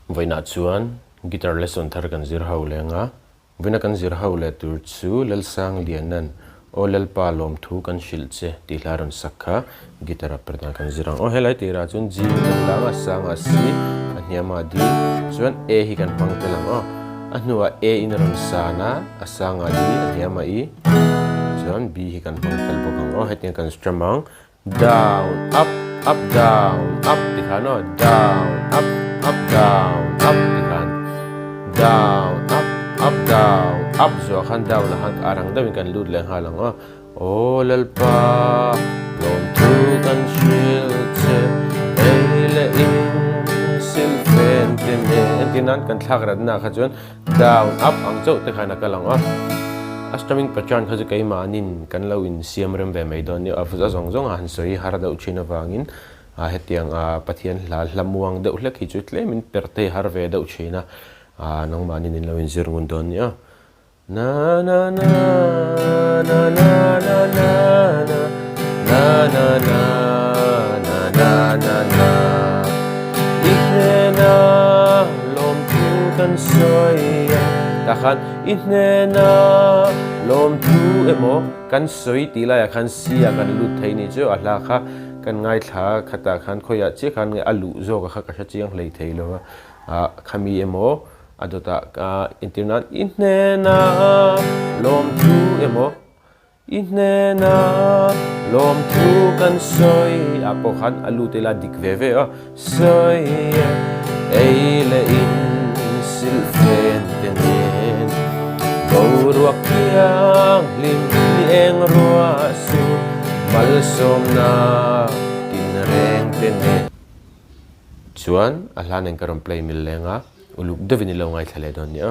Vaina chuan guitar lesson thar kan zir ho lenga vina kan zir ho le tur chu Lalsangliana o Lalpa lawmthu kan hrilh che ti hlaron sakha guitar Perhdan kan zirang o helai tira chun G kan langa sanga C ahniama D chuan A hi kan pangtelang o ahnua A in ron sana asanga D ahniama E chuan B hi kan pangtel bokang o hetiang kan stramang down up up down up ti khano down up up down up ti khan down up down up zo khan down la khan arang dawin kan lut leng halang o Lalpa lawmthu kan hrilh che eile in silfen tinan kan thlak rat na kha chuan down up ang chau te khana kalang Astaming pachan khazu kai manin kan lawin siam rem ve mai don ni afuza zong zong han soi har da uchina wangin hetiang pathian lamuang de ulek hi chu tle min perte har ve da uchina nang manin in lawin zir ngun don ni na na na na na na na na na na na na na na na lawmthu kan soi takhan inhena lawmthu emo kan soi tila ya khan sia kan lut thei ni chu ala kha kan ngai thla khata khan khoya che khan nge alu zo ka kha ka chiang lei thei lo khami emo adota internet inhena lawmthu emo inhena lawmthu kan soi apo khan alu tela dik ve ve soi eile in silfen tenen ruak yang lim ni eng rua su malsom na tinreng tenen chuan alhan engkarom play mil lenga uluk devini lo ngai thale don ni